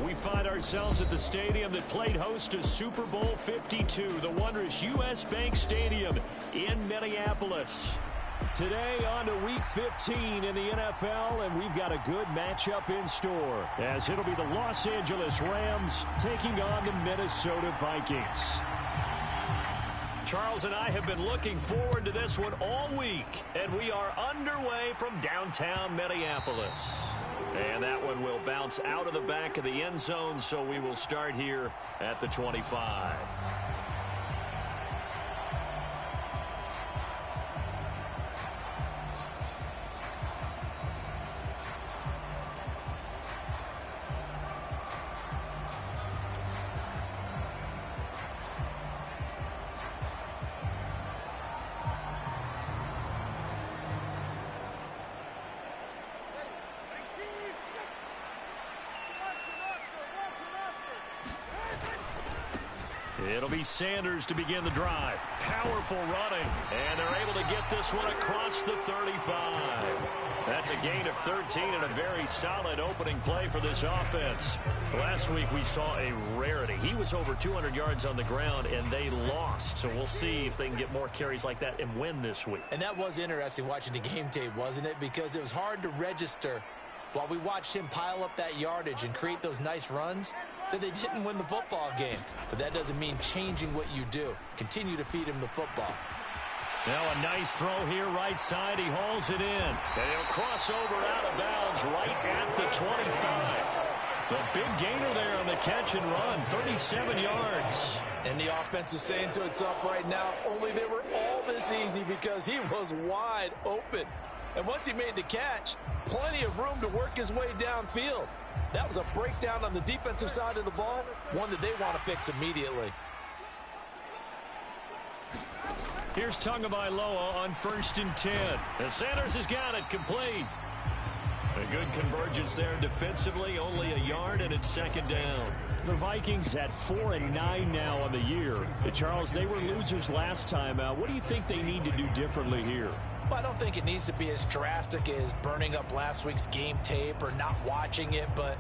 We find ourselves at the stadium that played host to Super Bowl 52, the wondrous U.S. Bank Stadium in Minneapolis. Today on to Week 15 in the NFL, and we've got a good matchup in store, as it'll be the Los Angeles Rams taking on the Minnesota Vikings. Charles and I have been looking forward to this one all week, and we are underway from downtown Minneapolis. And that one will bounce out of the back of the end zone, so we will start here at the 25. It'll be Sanders to begin the drive. Powerful running. And they're able to get this one across the 35. That's a gain of 13 and a very solid opening play for this offense. Last week we saw a rarity. He was over 200 yards on the ground, and they lost. So we'll see if they can get more carries like that and win this week. And that was interesting watching the game tape, wasn't it? Because it was hard to register while we watched him pile up that yardage and create those nice runs, that they didn't win the football game. But that doesn't mean changing what you do. Continue to feed him the football. Now a nice throw here right side. He hauls it in. And he'll cross over out of bounds right at the 25. The big gainer there on the catch and run, 37 yards. And the offense is saying to itself right now, only they were all this easy because he was wide open. And once he made the catch, plenty of room to work his way downfield. That was a breakdown on the defensive side of the ball, one that they want to fix immediately. Here's Tagovailoa on 1st and 10. And Sanders has got it complete. A good convergence there defensively, only a yard, and it's 2nd down. The Vikings at 4-9 now on the year. Charles, they were losers last time out. What do you think they need to do differently here? Well, I don't think it needs to be as drastic as burning up last week's game tape or not watching it, but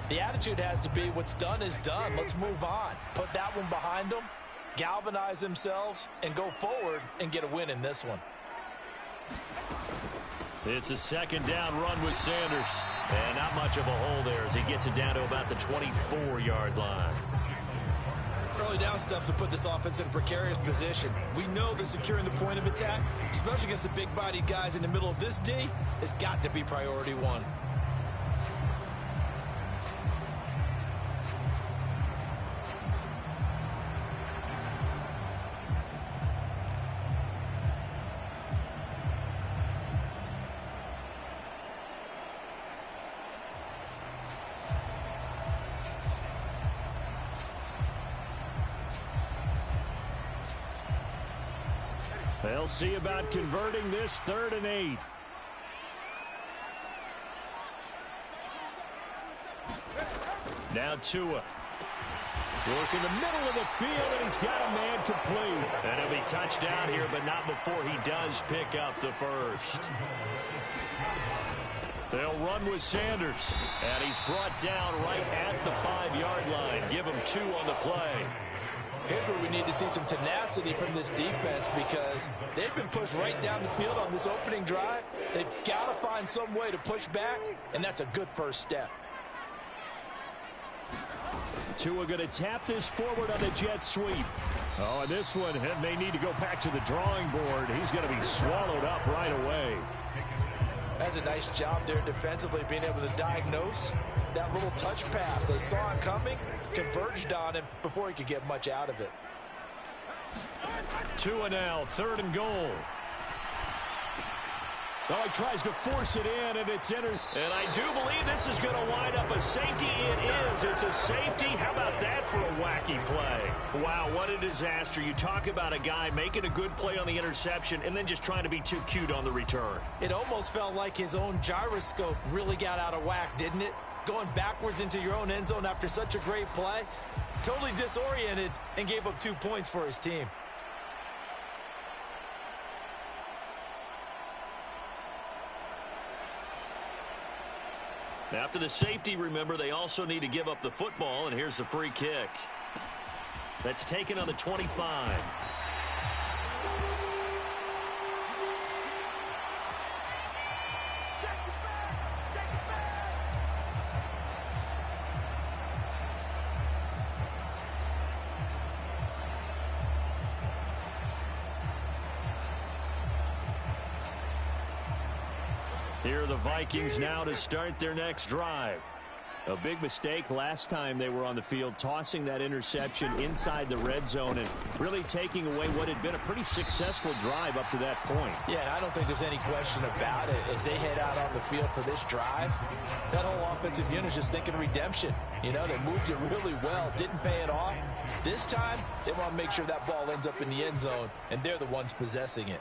the attitude has to be what's done is done. Let's move on. Put that one behind them, galvanize themselves, and go forward and get a win in this one. It's a 2nd down run with Sanders. And not much of a hole there as he gets it down to about the 24-yard line. Early down stuff to put this offense in a precarious position. We know that securing the point of attack, especially against the big-bodied guys in the middle of this D, has got to be priority one. They'll see about converting this 3rd and 8. Now Tua. Work in the middle of the field, and he's got a man complete. And he'll be touchdown here, but not before he does pick up the first. They'll run with Sanders. And he's brought down right at the 5-yard line. Give him 2 on the play. Here's where we need to see some tenacity from this defense because they've been pushed right down the field on this opening drive. They've got to find some way to push back, and that's a good first step. Tua going to tap this forward on the jet sweep. Oh, and this one may need to go back to the drawing board. He's going to be swallowed up right away. That's a nice job there defensively, being able to diagnose that little touch pass. They saw it coming, converged on him before he could get much out of it. Tua now, 3rd and goal. Oh, he tries to force it in, and it's entered. And I do believe this is going to wind up a safety. It is. It's a safety. How about that for a wacky play? Wow, what a disaster. You talk about a guy making a good play on the interception and then just trying to be too cute on the return. It almost felt like his own gyroscope really got out of whack, didn't it? Going backwards into your own end zone after such a great play. Totally disoriented and gave up 2 points for his team. After the safety, remember, they also need to give up the football, and here's the free kick. That's taken on the 25. Here are the Vikings now to start their next drive. A big mistake last time they were on the field, tossing that interception inside the red zone and really taking away what had been a pretty successful drive up to that point. Yeah, and I don't think there's any question about it. As they head out on the field for this drive, that whole offensive unit is just thinking redemption. You know, they moved it really well, didn't pay it off. This time, they want to make sure that ball ends up in the end zone, and they're the ones possessing it.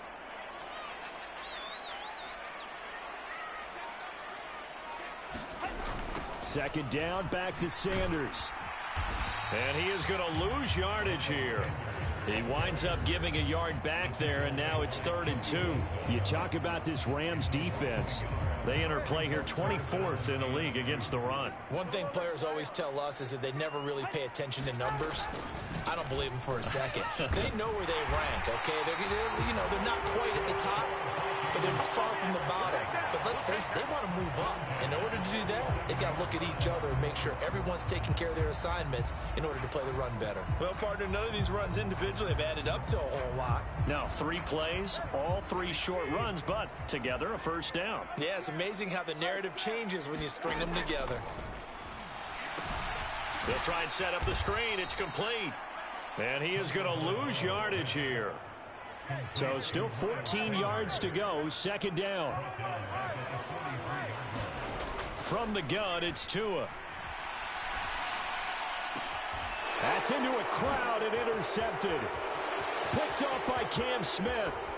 Second down, back to Sanders. And he is going to lose yardage here. He winds up giving a yard back there, and now it's 3rd and 2. You talk about this Rams defense. They enter play here 24th in the league against the run. One thing players always tell us is that they never really pay attention to numbers. I don't believe them for a second. They know where they rank, okay? They're not quite at the top, but they're far from the bottom. But let's face it, they want to move up. In order to do that, they've got to look at each other and make sure everyone's taking care of their assignments in order to play the run better. Well, partner, none of these runs individually have added up to a whole lot. Now, 3 plays, all 3 short runs, but together a first down. Yeah, it's amazing how the narrative changes when you string them together. They'll try and set up the screen. It's complete. And he is going to lose yardage here. So still 14 yards to go. Second down. From the gun, it's Tua. That's into a crowd and intercepted. Picked off by Cam Smith.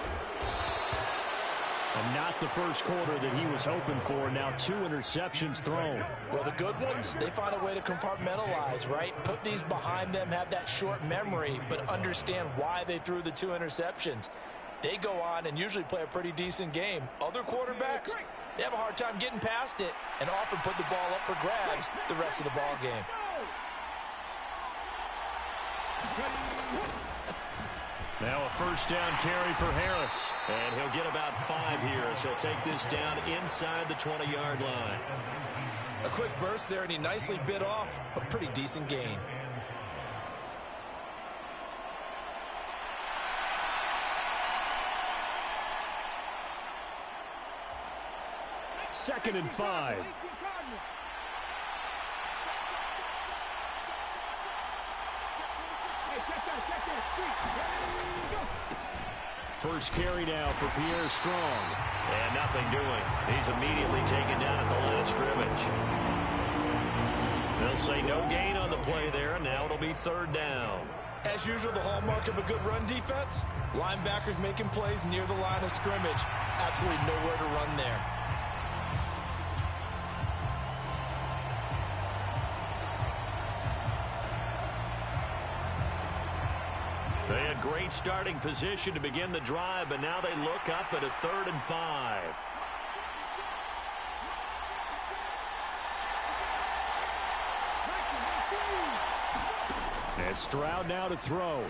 And not the first quarter that he was hoping for. Now 2 interceptions thrown. Well, the good ones, they find a way to compartmentalize, right? Put these behind them, have that short memory, but understand why they threw the 2 interceptions. They go on and usually play a pretty decent game. Other quarterbacks, they have a hard time getting past it and often put the ball up for grabs the rest of the ball game. Now a first down carry for Harris. And he'll get about 5 here as he'll take this down inside the 20-yard line. A quick burst there, and he nicely bit off a pretty decent gain. Second and 5. First carry now for Pierre Strong. And nothing doing. He's immediately taken down at the line of scrimmage. They'll say no gain on the play there, and now it'll be 3rd down. As usual, the hallmark of a good run defense, linebackers making plays near the line of scrimmage. Absolutely nowhere to run there. They had great starting position to begin the drive, but now they look up at a 3rd and 5. And Stroud now to throw.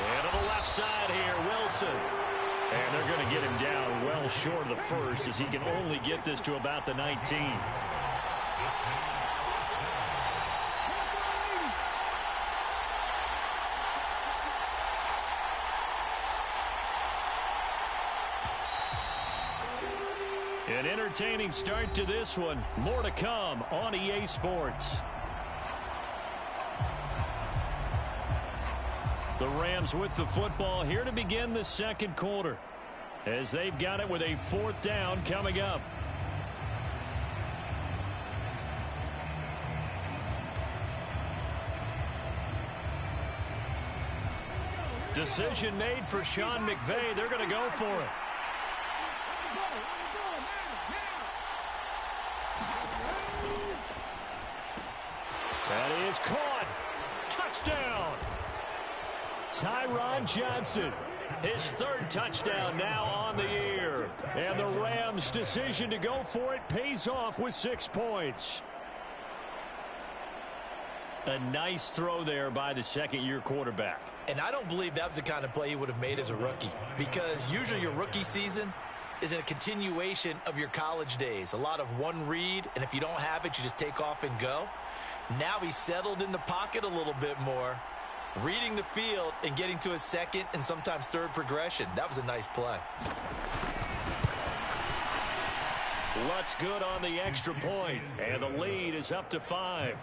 And on the left side here, Wilson. And they're going to get him down well short of the first as he can only get this to about the 19. An entertaining start to this one. More to come on EA Sports. The Rams with the football here to begin the second quarter, as they've got it with a 4th down coming up. Decision made for Sean McVay. They're going to go for it. That is caught. Touchdown. Tyron Johnson. His third touchdown now on the year. And the Rams' decision to go for it pays off with 6 points. A nice throw there by the second-year quarterback. And I don't believe that was the kind of play he would have made as a rookie, because usually your rookie season is a continuation of your college days. A lot of one read, and if you don't have it, you just take off and go. Now he's settled in the pocket a little bit more, reading the field and getting to his second and sometimes third progression. That was a nice play. What's good on the extra point, and the lead is up to 5.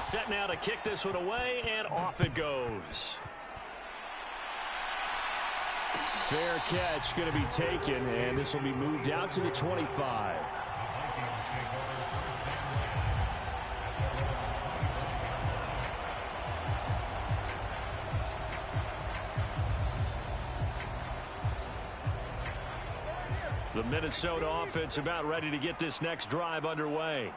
Set now to kick this one away, and off it goes. Fair catch going to be taken, and this will be moved out to the 25. The Minnesota offense about ready to get this next drive underway.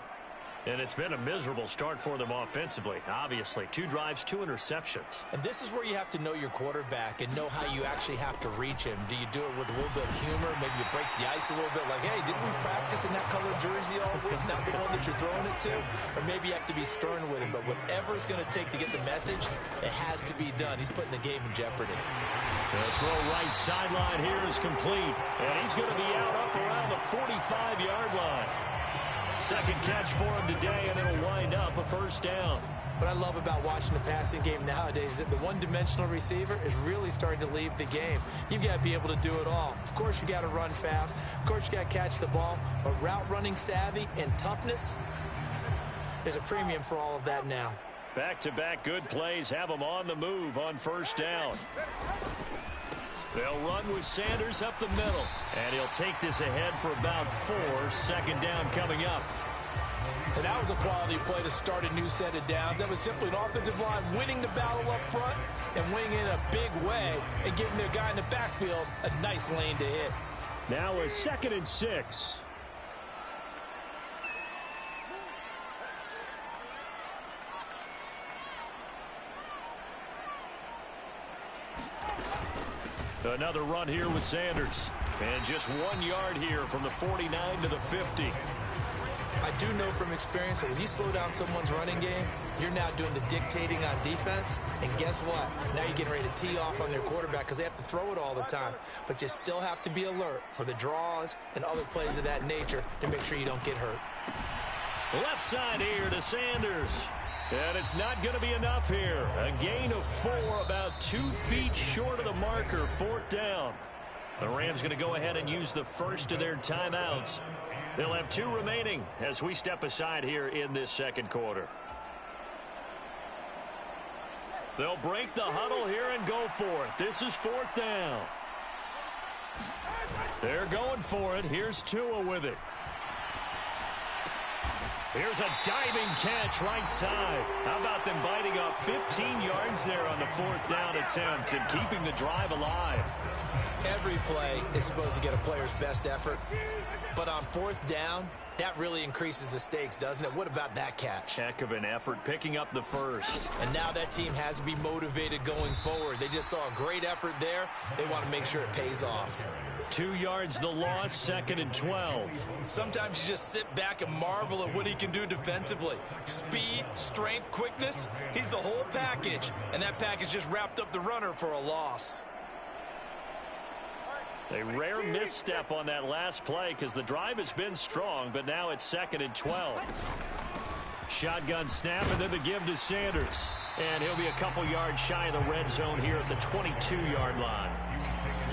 And it's been a miserable start for them offensively, obviously. 2 drives, 2 interceptions. And this is where you have to know your quarterback and know how you actually have to reach him. Do you do it with a little bit of humor? Maybe you break the ice a little bit like, hey, didn't we practice in that colored jersey all week, not the one that you're throwing it to? Or maybe you have to be stern with him. But whatever it's going to take to get the message, it has to be done. He's putting the game in jeopardy. The throw right sideline here is complete. And he's going to be out up around the 45-yard line. Second catch for him today, and it'll wind up a first down. What I love about watching the passing game nowadays is that the one-dimensional receiver is really starting to leave the game. You've got to be able to do it all. Of course, you got to run fast. Of course, you got to catch the ball. But route running savvy and toughness, there's a premium for all of that now. Back-to-back good plays have them on the move on first down. They'll run with Sanders up the middle. And he'll take this ahead for about 4. Second down coming up. And that was a quality play to start a new set of downs. That was simply an offensive line winning the battle up front and winning in a big way and giving their guy in the backfield a nice lane to hit. Now a 2nd and 6. Another run here with Sanders. And just 1 yard here from the 49 to the 50. I do know from experience that when you slow down someone's running game, you're now doing the dictating on defense. And guess what? Now you're getting ready to tee off on their quarterback because they have to throw it all the time. But you still have to be alert for the draws and other plays of that nature to make sure you don't get hurt. Left side here to Sanders. And it's not going to be enough here. A gain of 4, about 2 feet short of the marker, 4th down. The Rams going to go ahead and use the first of their timeouts. They'll have 2 remaining as we step aside here in this second quarter. They'll break the huddle here and go for it. This is 4th down. They're going for it. Here's Tua with it. Here's a diving catch right side. How about them biting off 15 yards there on the 4th down attempt and keeping the drive alive? Every play is supposed to get a player's best effort. But on 4th down, that really increases the stakes, doesn't it? What about that catch? Heck of an effort picking up the first. And now that team has to be motivated going forward. They just saw a great effort there. They want to make sure it pays off. 2 yards the loss, 2nd and 12. Sometimes you just sit back and marvel at what he can do defensively. Speed, strength, quickness, he's the whole package. And that package just wrapped up the runner for a loss. A rare misstep on that last play because the drive has been strong, but now it's 2nd and 12. Shotgun snap and then the give to Sanders. And he'll be a couple yards shy of the red zone here at the 22-yard line.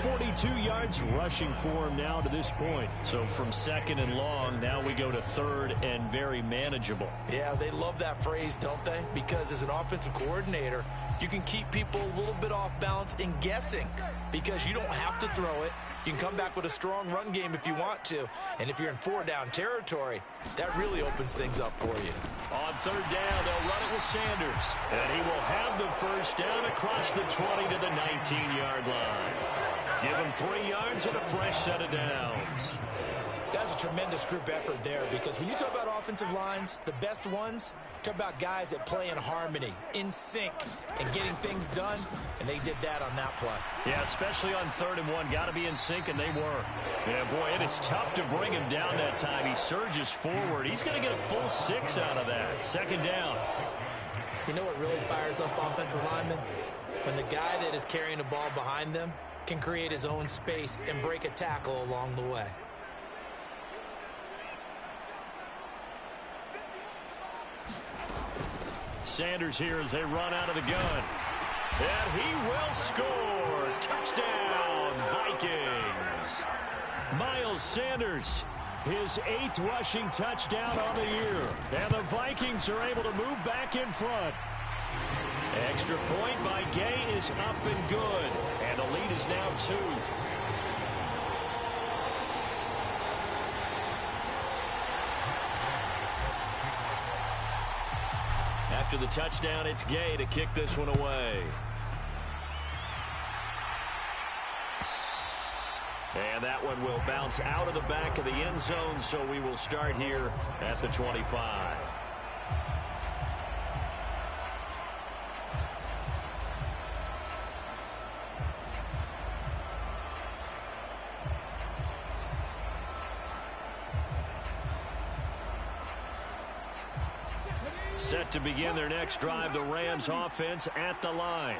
42 yards rushing for him now to this point. So from 2nd and long, now we go to 3rd and very manageable. Yeah, they love that phrase, don't they? Because as an offensive coordinator, you can keep people a little bit off balance and guessing because you don't have to throw it. You can come back with a strong run game if you want to. And if you're in 4-down territory, that really opens things up for you. On 3rd down, they'll run it with Sanders. And he will have the first down across the 20 to the 19-yard line. Give him 3 yards and a fresh set of downs. That's a tremendous group effort there, because when you talk about offensive lines, the best ones, talk about guys that play in harmony, in sync, and getting things done, and they did that on that play. Yeah, especially on 3rd and 1. Got to be in sync, and they were. Yeah, boy, it is tough to bring him down that time. He surges forward. He's going to get a full 6 out of that. 2nd down. You know what really fires up offensive linemen? When the guy that is carrying the ball behind them can create his own space and break a tackle along the way. Sanders here as they run out of the gun. And he will score. Touchdown, Vikings. Miles Sanders, his 8th rushing touchdown on the year. And the Vikings are able to move back in front. Extra point by Gay is up and good. And the lead is now 2. After the touchdown, it's Gay to kick this one away. And that one will bounce out of the back of the end zone, so we will start here at the 25. Set to begin their next drive, the Rams offense at the line.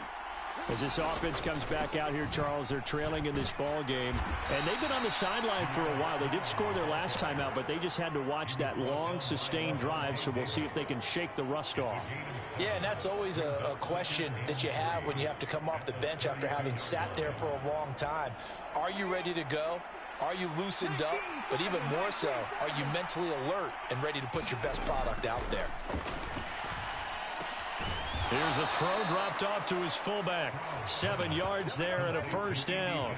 As this offense comes back out here, Charles, they're trailing in this ball game. And they've been on the sideline for a while. They did score their last time out, but they just had to watch that long, sustained drive, so we'll see if they can shake the rust off. Yeah, and that's always a question that you have when you have to come off the bench after having sat there for a long time. Are you ready to go? Are you loosened up? But even more so, are you mentally alert and ready to put your best product out there? Here's a throw dropped off to his fullback. 7 yards there and a first down.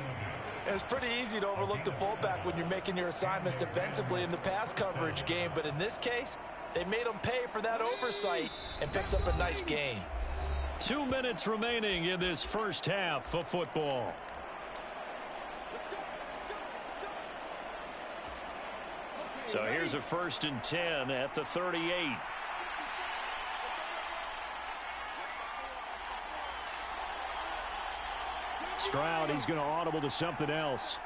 It's pretty easy to overlook the fullback when you're making your assignments defensively in the pass coverage game. But in this case, they made him pay for that oversight and picks up a nice gain. 2 minutes remaining in this first half of football. So here's a 1st and 10 at the 38. Stroud, he's going to audible to something else.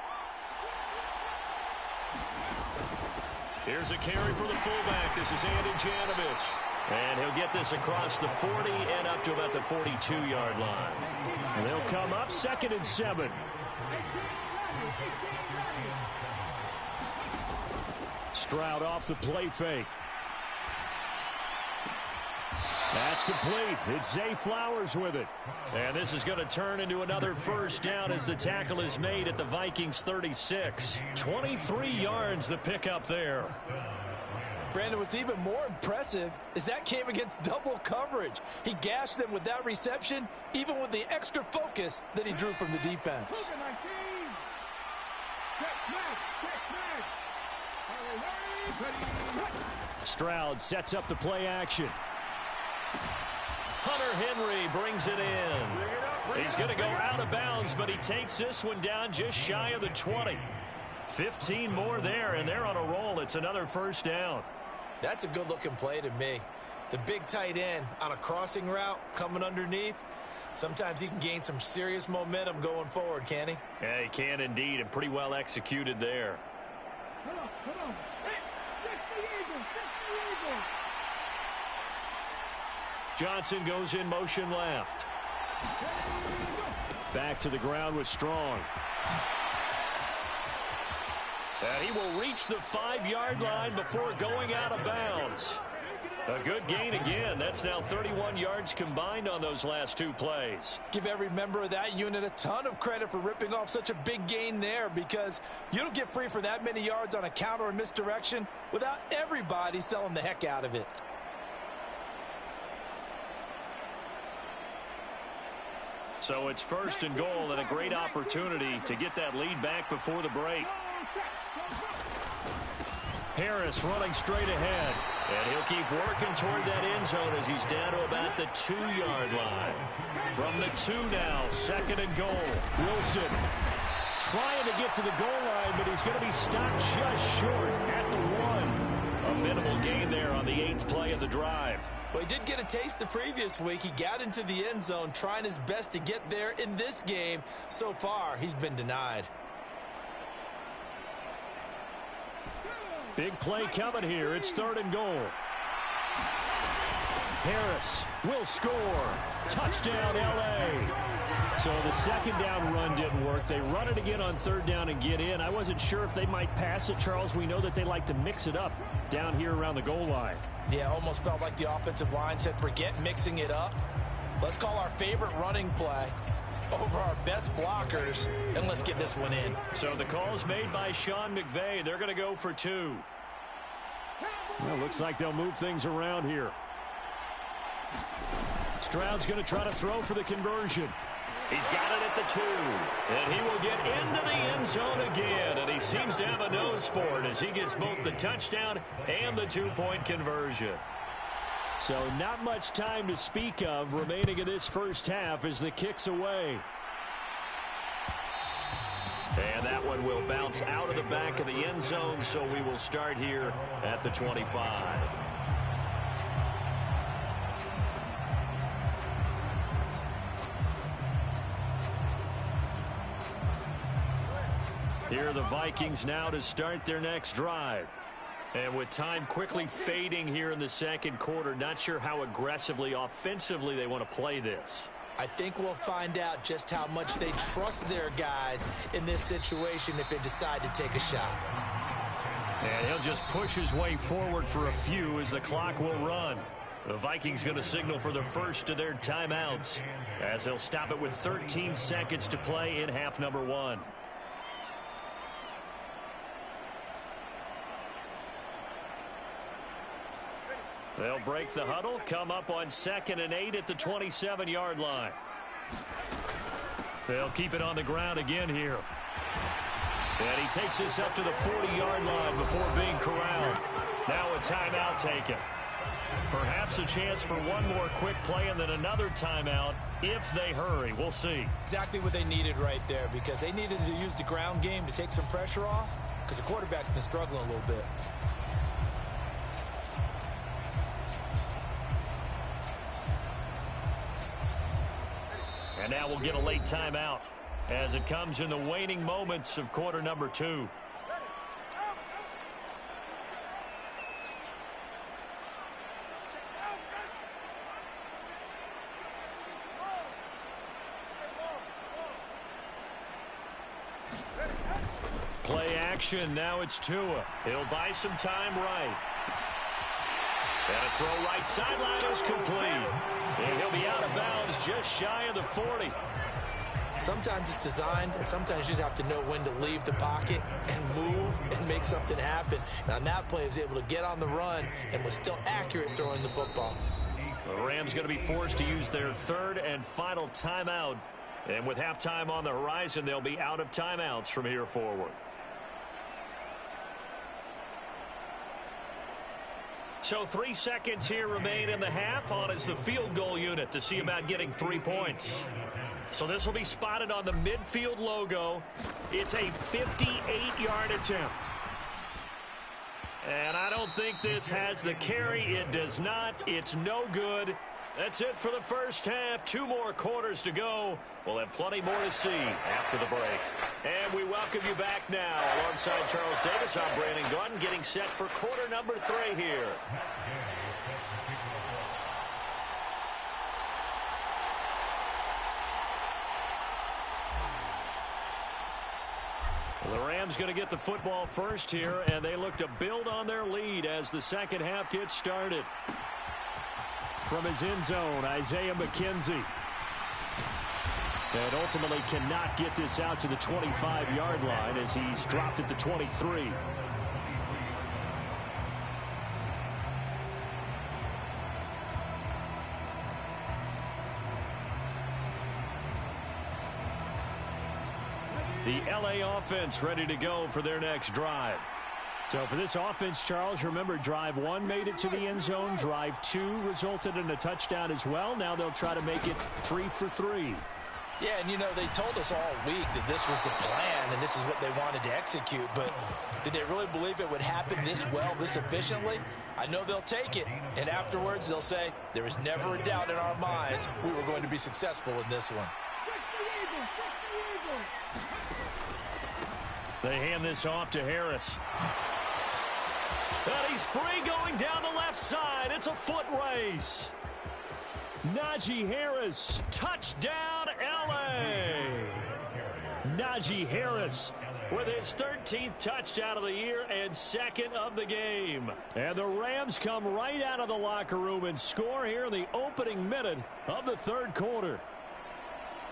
Here's a carry for the fullback. This is Andy Janovich. And he'll get this across the 40 and up to about the 42-yard line. And they'll come up 2nd and 7. Stroud off the play fake. That's complete. It's Zay Flowers with it. And this is going to turn into another first down as the tackle is made at the Vikings 36. 23 yards the pickup there. Brandon, what's even more impressive is that came against double coverage. He gashed them with that reception, even with the extra focus that he drew from the defense. Stroud sets up the play action. Hunter Henry brings it in. He's going to go out of bounds, but he takes this one down just shy of the 20. 15 more there, and they're on a roll. It's another first down. That's a good-looking play to me. The big tight end on a crossing route coming underneath. Sometimes he can gain some serious momentum going forward, can he? Yeah, he can indeed, and pretty well executed there. Johnson goes in motion left. Back to the ground with Strong. And he will reach the 5-yard line before going out of bounds. A good gain again. That's now 31 yards combined on those last 2 plays. Give every member of that unit a ton of credit for ripping off such a big gain there, because you don't get free for that many yards on a counter or misdirection without everybody selling the heck out of it. So it's 1st and goal and a great opportunity to get that lead back before the break. Harris running straight ahead. And he'll keep working toward that end zone as he's down to about the 2-yard line. From the 2 now, 2nd and goal. Wilson trying to get to the goal line, but he's going to be stopped just short at the 1. A minimal gain there on the 8th play of the drive. Well, he did get a taste the previous week. He got into the end zone, trying his best to get there in this game. So far, he's been denied. Big play coming here. It's 3rd and goal. Harris will score. Touchdown, L.A. So the 2nd down run didn't work. They run it again on 3rd down and get in. I wasn't sure if they might pass it, Charles. We know that they like to mix it up down here around the goal line. Yeah, almost felt like the offensive line said, forget mixing it up. Let's call our favorite running play over our best blockers, and let's get this one in. So the call's made by Sean McVay. They're going to go for 2. Well, looks like they'll move things around here. Stroud's going to try to throw for the conversion. He's got it at the 2. And he will get into the end zone again. And he seems to have a nose for it as he gets both the touchdown and the 2-point conversion. So not much time to speak of remaining in this first half as the kick's away. And that one will bounce out of the back of the end zone, so we will start here at the 25. Here are the Vikings now to start their next drive. And with time quickly fading here in the 2nd quarter, not sure how aggressively, offensively they want to play this. I think we'll find out just how much they trust their guys in this situation if they decide to take a shot. And he'll just push his way forward for a few as the clock will run. The Vikings going to signal for the first of their timeouts as they'll stop it with 13 seconds to play in half number 1. They'll break the huddle, come up on 2nd and 8 at the 27-yard line. They'll keep it on the ground again here. And he takes this up to the 40-yard line before being corralled. Now a timeout taken. Perhaps a chance for one more quick play and then another timeout if they hurry. We'll see. Exactly what they needed right there, because they needed to use the ground game to take some pressure off because the quarterback's been struggling a little bit. And now we'll get a late timeout as it comes in the waning moments of quarter number 2. Play action. Now it's Tua. He'll buy some time right. And a throw right sideline is complete. And he'll be out of bounds just shy of the 40. Sometimes it's designed, and sometimes you just have to know when to leave the pocket and move and make something happen. And on that play, he was able to get on the run and was still accurate throwing the football. The Rams going to be forced to use their 3rd and final timeout. And with halftime on the horizon, they'll be out of timeouts from here forward. So 3 seconds here remain in the half. On is the field goal unit to see about getting 3 points. So this will be spotted on the midfield logo. It's a 58-yard attempt. And I don't think this has the carry. It does not. It's no good. That's it for the first half. 2 more quarters to go. We'll have plenty more to see after the break. And we welcome you back now. Alongside Charles Davis, I'm Brandon Gunn, getting set for quarter number 3 here. The Rams going to get the football first here, and they look to build on their lead as the second half gets started. From his end zone, Isaiah McKenzie. And ultimately cannot get this out to the 25-yard line as he's dropped at the 23. The LA offense ready to go for their next drive. So for this offense, Charles, remember, drive 1 made it to the end zone. Drive 2 resulted in a touchdown as well. Now they'll try to make it 3 for 3. Yeah, and, you know, they told us all week that this was the plan and this is what they wanted to execute. But did they really believe it would happen this well, this efficiently? I know they'll take it, and afterwards they'll say, there was never a doubt in our minds we were going to be successful in this one. They hand this off to Harris. And he's free going down the left side. It's a foot race. Najee Harris, Touchdown, LA. Najee Harris With his 13th touchdown of the year and 2nd of the game. And the Rams come right out of the locker room and score here in the opening minute of the 3rd quarter.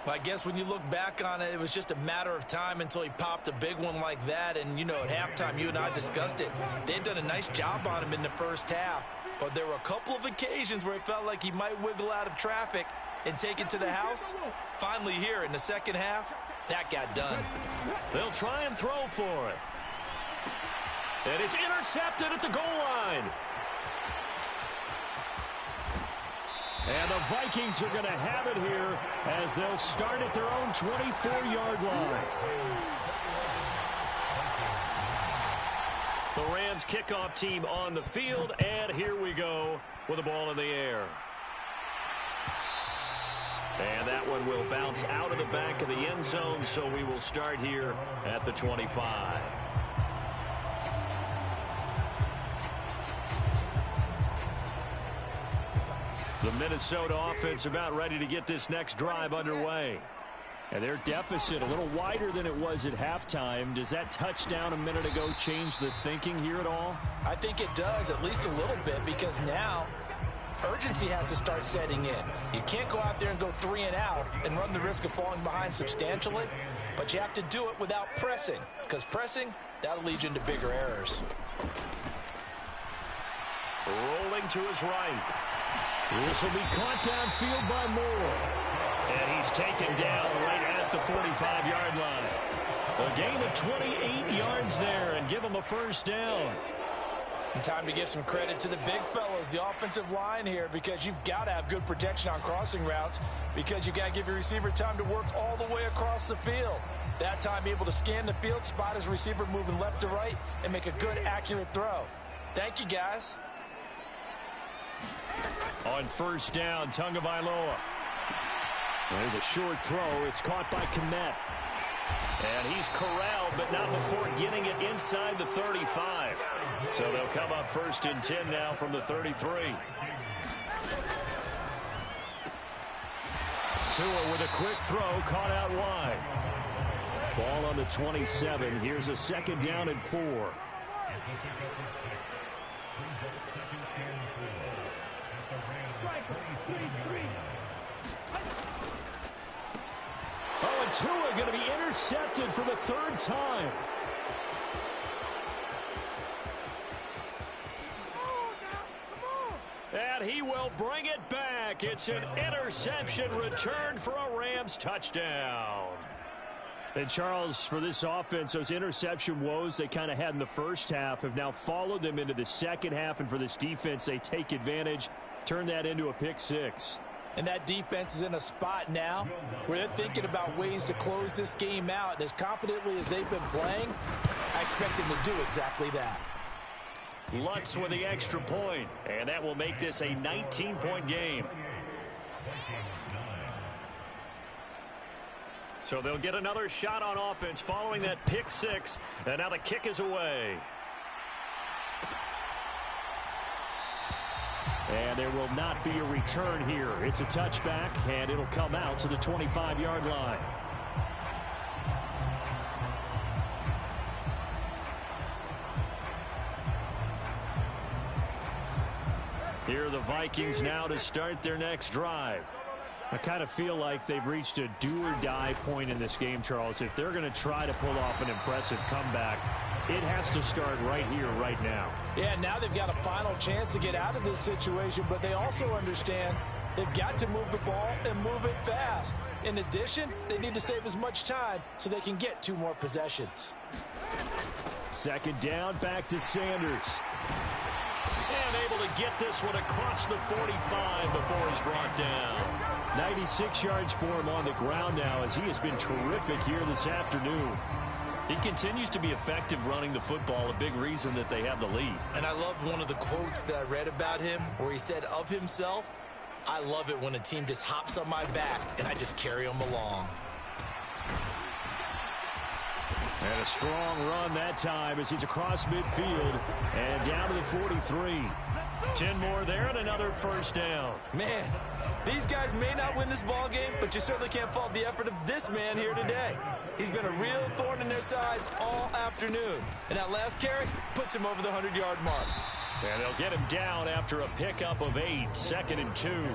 Well, I guess when you look back on it, it was just a matter of time until he popped a big one like that. And, you know, at halftime, you and I discussed it. They'd done a nice job on him in the first half. But there were a couple of occasions where it felt like he might wiggle out of traffic and take it to the house. Finally here in the second half, that got done. They'll try and throw for it. And it's intercepted at the goal line. And the Vikings are going to have it here as they'll start at their own 24-yard line. The Rams kickoff team on the field, and here we go with the ball in the air. And that one will bounce out of the back of the end zone, so we will start here at the 25. The Minnesota offense about ready to get this next drive underway. And their deficit a little wider than it was at halftime. Does that touchdown a minute ago change the thinking here at all? I think it does, at least a little bit, because now urgency has to start setting in. You can't go out there and go 3 and out and run the risk of falling behind substantially, but you have to do it without pressing, because pressing, that'll lead you into bigger errors. Rolling to his right. This will be caught downfield by Moore. And he's taken down right at the 45-yard line. A gain of 28 yards there and give him a first down. And time to give some credit to the big fellas, the offensive line here, because you've got to have good protection on crossing routes, because you've got to give your receiver time to work all the way across the field. That time be able to scan the field, spot his receiver moving left to right, and make a good, accurate throw. Thank you, guys. On first down, Tagovailoa. There's a short throw. It's caught by Kmet. And he's corralled, but not before getting it inside the 35. So they'll come up 1st and 10 now from the 33. Tua with a quick throw, caught out wide. Ball on the 27. Here's a 2nd down and 4. Oh, and Tua going to be intercepted for the 3rd time. And he will bring it back. It's an interception return for a Rams touchdown. And Charles, for this offense, those interception woes they kind of had in the first half have now followed them into the second half. And for this defense, they take advantage, turn that into a pick 6. And that defense is in a spot now where they're thinking about ways to close this game out. And as confidently as they've been playing, I expect them to do exactly that. Lutz with the extra point, and that will make this a 19-point game. So they'll get another shot on offense following that pick 6, and now the kick is away. And there will not be a return here. It's a touchback, and it'll come out to the 25-yard line. Here are the Vikings now to start their next drive. I kind of feel like they've reached a do-or-die point in this game, Charles. If they're going to try to pull off an impressive comeback, it has to start right here, right now. Yeah, now they've got a final chance to get out of this situation, but they also understand They've got to move the ball and move it fast. In addition, they need to save as much time so they can get 2 more possessions. Second down, back to Sanders. And able to get this one across the 45 before he's brought down. 96 yards for him on the ground now as he has been terrific here this afternoon. He continues to be effective running the football, a big reason that they have the lead. And I love one of the quotes that I read about him where he said of himself, "I love it when a team just hops on my back and I just carry them along." And a strong run that time as he's across midfield and down to the 43. 10 more there and another first down. Man, these guys may not win this ball game, but you certainly can't fault the effort of this man here today. He's been a real thorn in their sides all afternoon. And that last carry puts him over the 100-yard mark. And they'll get him down after a pickup of 8, 2nd and 2.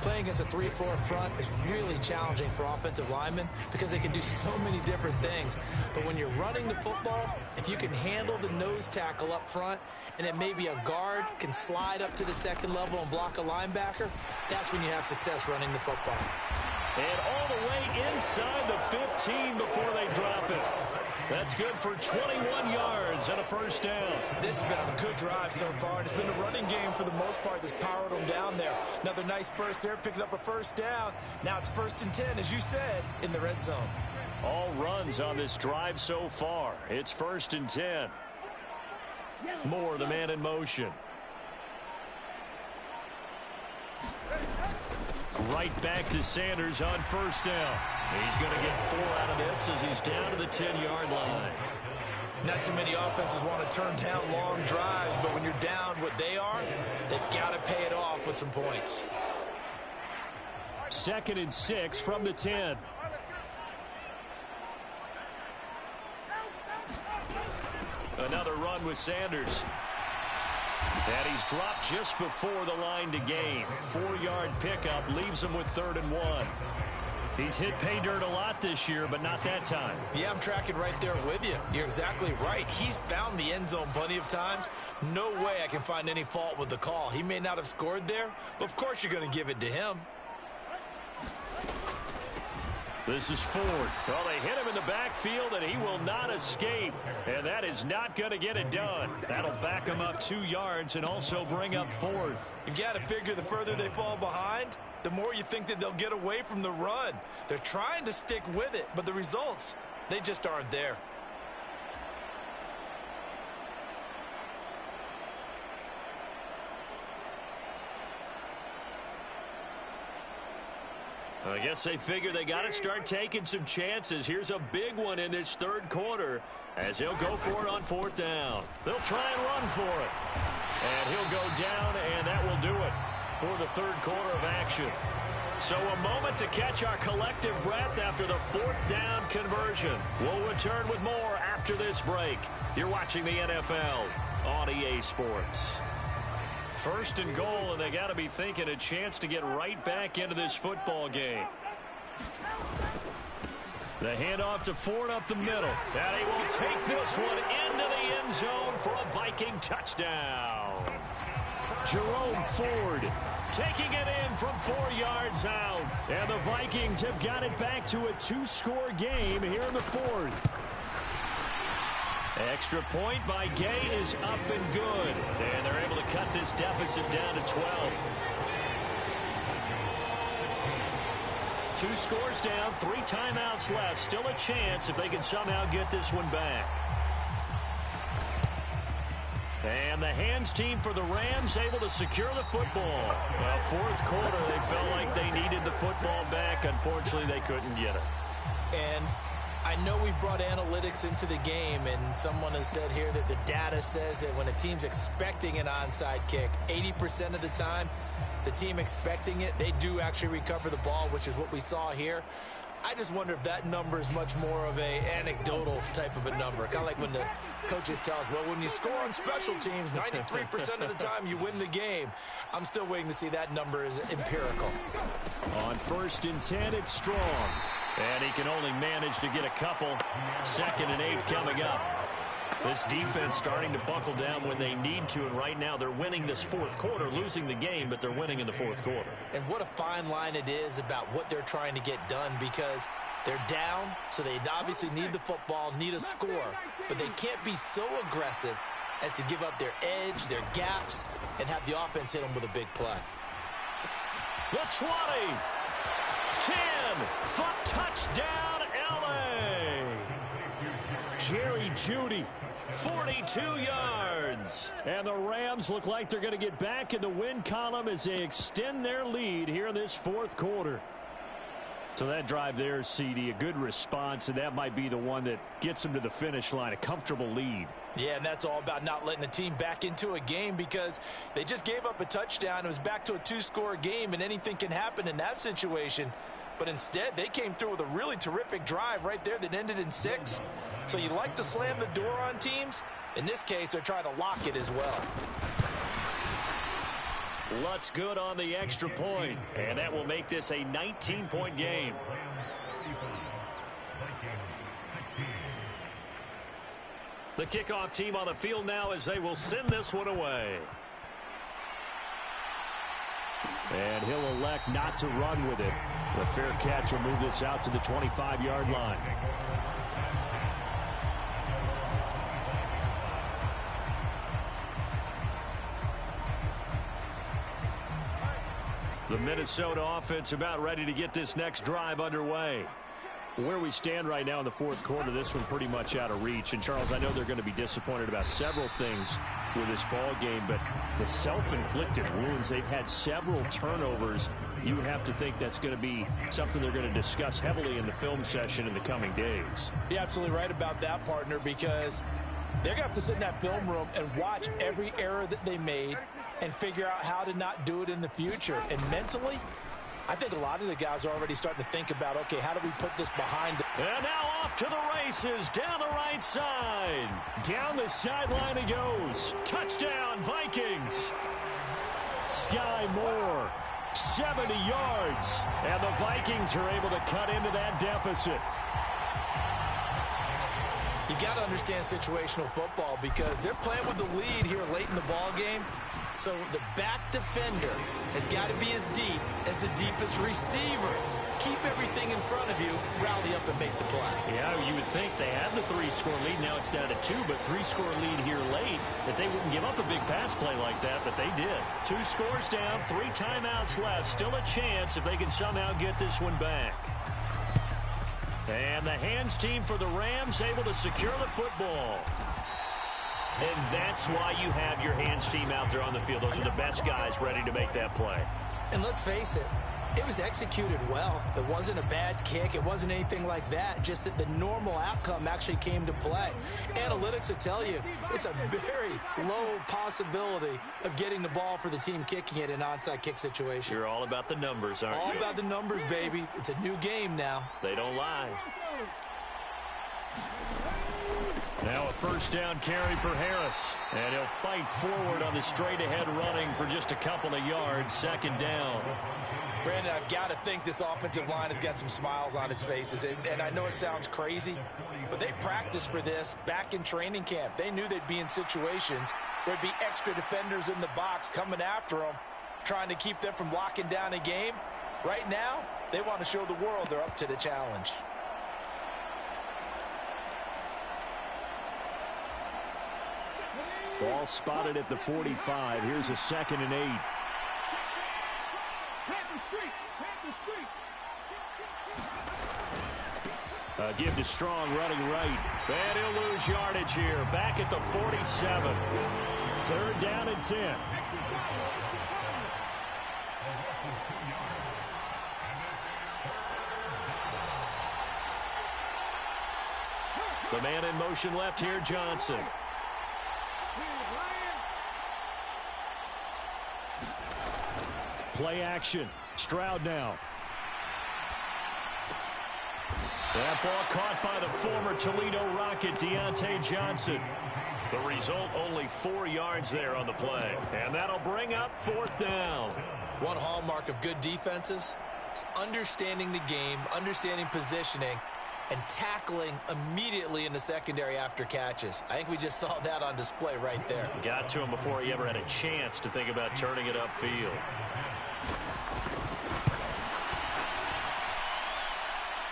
Playing against a 3-4 front is really challenging for offensive linemen because they can do so many different things. But when you're running the football, if you can handle the nose tackle up front and then maybe a guard can slide up to the second level and block a linebacker, that's when you have success running the football. And all the way inside the 15 before they drop it. That's good for 21 yards and a first down. This has been a good drive so far. It's been a running game for the most part that's powered them down there. Another nice burst there, picking up a first down. Now it's 1st and 10, as you said, in the red zone. All runs on this drive so far. It's 1st and 10. Moore, the man in motion. Right back to Sanders on first down. He's going to get 4 out of this as he's down to the 10-yard line. Not too many offenses want to turn down long drives, but when you're down what they are, they've got to pay it off with some points. 2nd and 6 from the 10. Another run with Sanders. And he's dropped just before the line to gain. 4-yard pickup leaves him with 3rd and 1. He's hit pay dirt a lot this year, but not that time. Yeah, I'm tracking right there with you. You're exactly right. He's found the end zone plenty of times. No way I can find any fault with the call. He may not have scored there, but of course you're going to give it to him. This is Ford. Well, they hit him in the backfield, and he will not escape. And that is not going to get it done. That'll back him up 2 yards and also bring up 4th. You've got to figure the further they fall behind, the more you think that they'll get away from the run. They're trying to stick with it, but the results, they just aren't there. I guess they figure they got to start taking some chances. Here's a big one in this 3rd quarter as he'll go for it on 4th down. They'll try and run for it. And he'll go down, and that will do it for the 3rd quarter of action. So a moment to catch our collective breath after the 4th down conversion. We'll return with more after this break. You're watching the NFL on EA Sports. 1st and goal, and they got to be thinking a chance to get right back into this football game. The handoff to Ford up the middle. And he will take this one into the end zone for a Viking touchdown. Jerome Ford taking it in from 4 yards out. And the Vikings have got it back to a 2-score game here in the 4th. Extra point by Gay is up and good. And they're able to cut this deficit down to 12. 2 scores down, 3 timeouts left. Still a chance if they can somehow get this one back. And the hands team for the Rams able to secure the football. Well, 4th quarter, they felt like they needed the football back. Unfortunately, they couldn't get it. And I know we brought analytics into the game, and someone has said here that the data says that when a team's expecting an onside kick, 80% of the time, the team expecting it, they do actually recover the ball, which is what we saw here. I just wonder if that number is much more of a anecdotal type of a number. Kind of like when the coaches tell us, well, when you score on special teams, 93% of the time you win the game. I'm still waiting to see that number is empirical. On 1st and 10, it's Strong. And he can only manage to get a couple. 2nd and 8 coming up. This defense starting to buckle down when they need to, and right now they're winning this fourth quarter, losing the game, but they're winning in the fourth quarter. And what a fine line it is about what they're trying to get done, because they're down, so they obviously need the football, need a score, but they can't be so aggressive as to give up their edge, their gaps, and have the offense hit them with a big play. The 20, 10, touchdown, L.A. Jerry Jeudy, 42 yards. And the Rams look like they're going to get back in the win column as they extend their lead here in this fourth quarter. So that drive there, CD, a good response, and that might be the one that gets them to the finish line, a comfortable lead. Yeah, and that's all about not letting the team back into a game, because they just gave up a touchdown. It was back to a two-score game, and anything can happen in that situation. But instead, they came through with a really terrific drive right there that ended in 6. So you like to slam the door on teams. In this case, they're trying to lock it as well. Lutz good on the extra point, and that will make this a 19-point game. The kickoff team on the field now as they will send this one away. And he'll elect not to run with it. The fair catch will move this out to the 25-yard line. The Minnesota offense about ready to get this next drive underway. Where we stand right now in the fourth quarter, this one pretty much out of reach. And, Charles, I know they're going to be disappointed about several things with this ball game, but the self-inflicted wounds, they've had several turnovers. You would have to think that's going to be something they're going to discuss heavily in the film session in the coming days. You're absolutely right about that, partner, because they're going to have to sit in that film room and watch every error that they made and figure out how to not do it in the future. And mentally, I think a lot of the guys are already starting to think about, okay, how do we put this behind us? And now off to the races down the right side. Down the sideline he goes. Touchdown, Vikings. Sky Moore, 70 yards. And the Vikings are able to cut into that deficit. You got to understand situational football, because they're playing with the lead here late in the ball game. So the back defender has got to be as deep as the deepest receiver. Keep everything in front of you, rally up and make the play. Yeah, you would think they had the 3-score lead. Now it's down to 2, but 3-score lead here late, that they wouldn't give up a big pass play like that, but they did. 2 scores down, 3 timeouts left. Still a chance if they can somehow get this one back. And the hands team for the Rams able to secure the football. And that's why you have your hands team out there on the field. Those are the best guys ready to make that play. And let's face it, it was executed well. It wasn't a bad kick. It wasn't anything like that. Just that the normal outcome actually came to play. Analytics will tell you it's a very low possibility of getting the ball for the team kicking it in an onside kick situation. You're all about the numbers, aren't you? All about the numbers, baby. It's a new game now. They don't lie. Now a first down carry for Harris. And he'll fight forward on the straight-ahead running for just a couple of yards. Second down. Brandon, I've got to think this offensive line has got some smiles on its faces. And I know it sounds crazy, but they practiced for this back in training camp. They knew they'd be in situations where there'd be extra defenders in the box coming after them, trying to keep them from locking down a game. Right now, they want to show the world they're up to the challenge. Ball spotted at the 45. Here's a 2nd and 8. Give to Strong running right. And he'll lose yardage here. Back at the 47. 3rd down and 10. The man in motion left here, Johnson. Play action. Stroud now. That ball caught by the former Toledo Rocket, Deontay Johnson. The result, only 4 yards there on the play. And that'll bring up 4th down. One hallmark of good defenses is understanding the game, understanding positioning, and tackling immediately in the secondary after catches. I think we just saw that on display right there. Got to him before he ever had a chance to think about turning it upfield.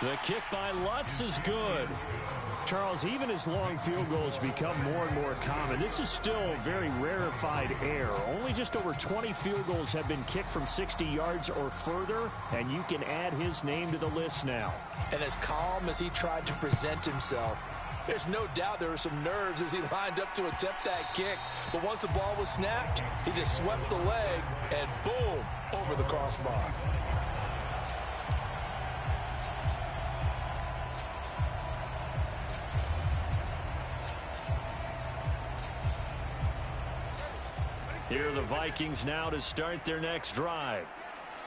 The kick by Lutz is good. Charles, even as long field goals become more and more common, this is still very rarefied air. Only just over 20 field goals have been kicked from 60 yards or further, and you can add his name to the list now. And as calm as he tried to present himself, there's no doubt there were some nerves as he lined up to attempt that kick. But once the ball was snapped, he just swept the leg and boom, over the crossbar. Here are the Vikings now to start their next drive.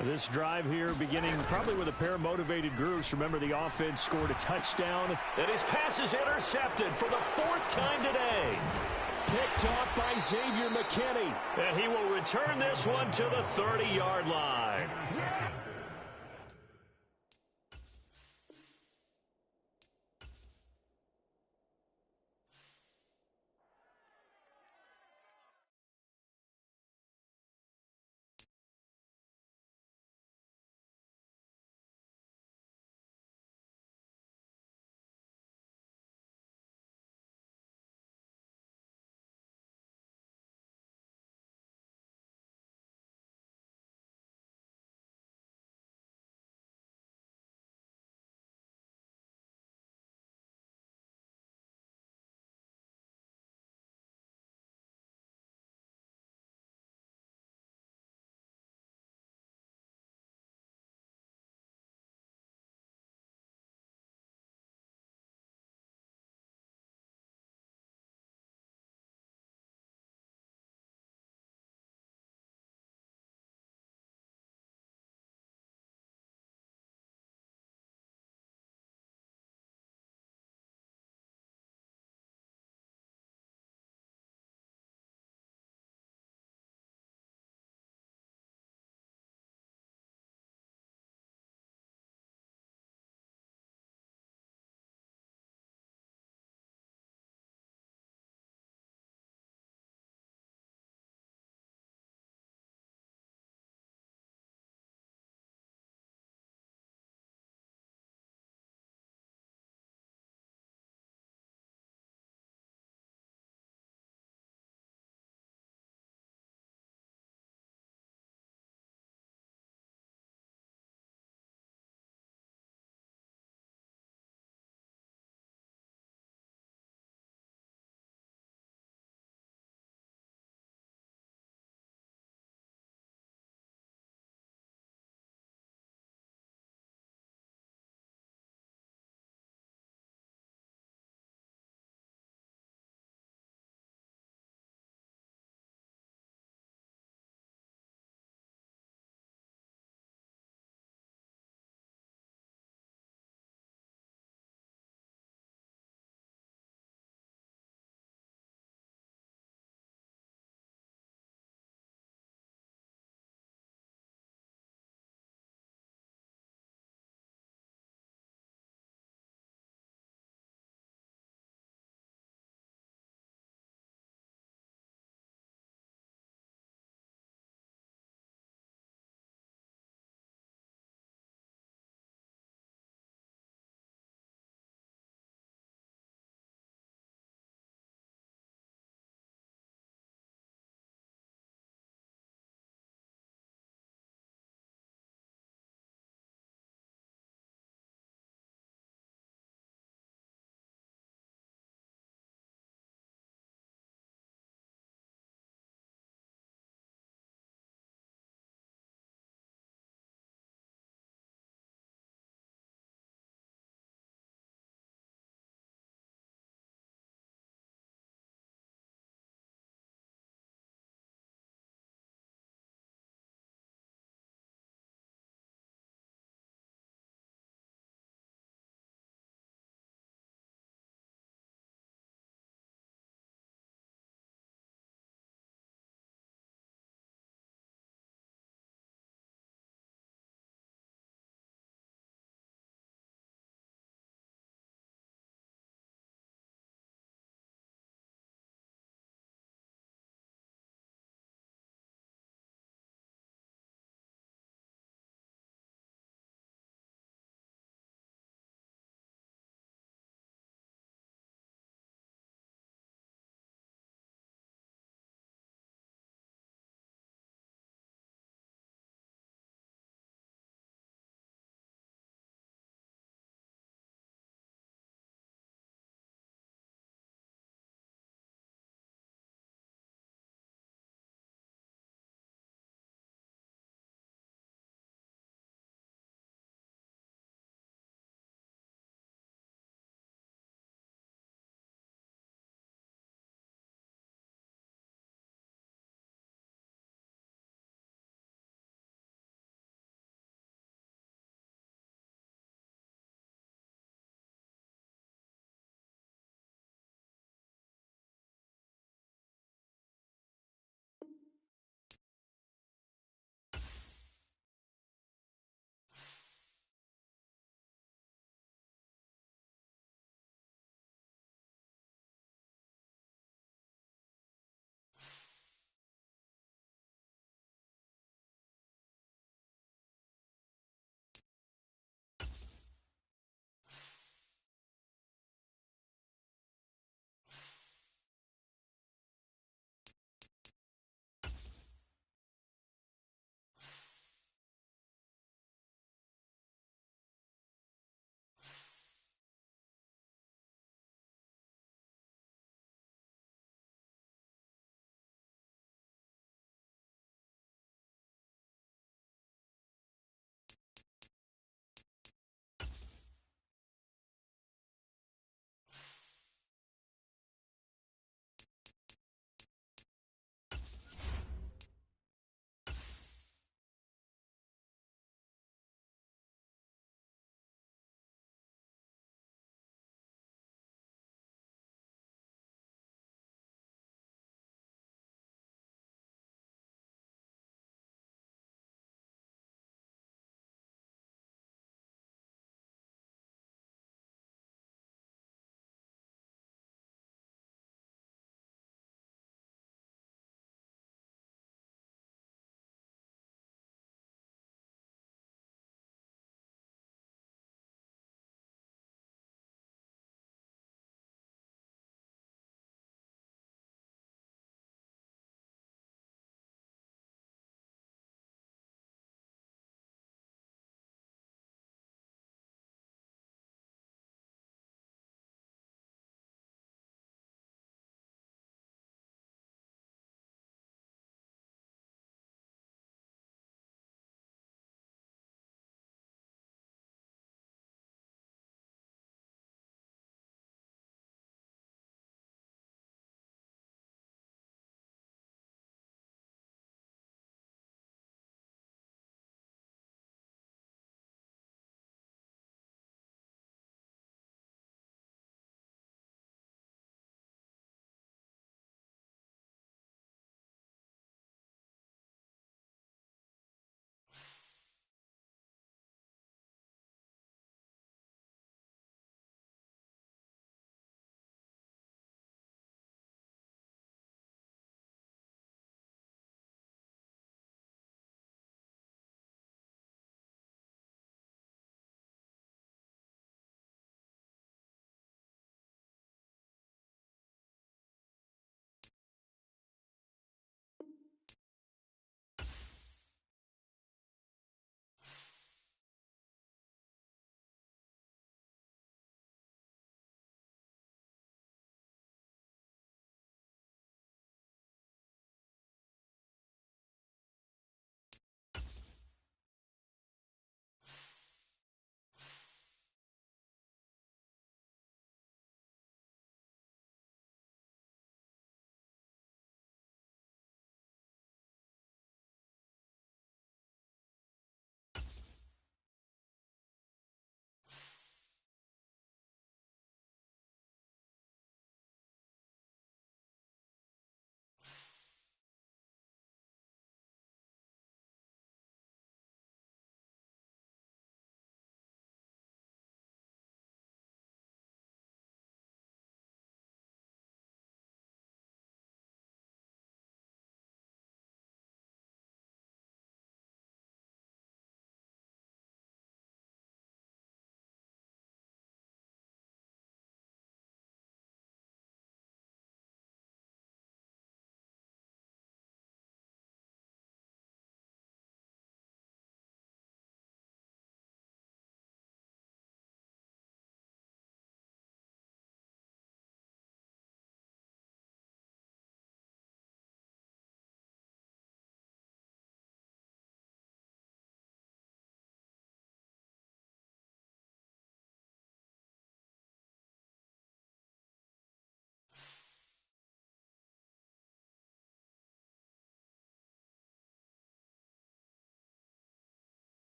This drive here beginning probably with a pair of motivated groups. Remember, the offense scored a touchdown. And his pass is intercepted for the 4th time today. Picked off by Xavier McKinney. And he will return this one to the 30-yard line.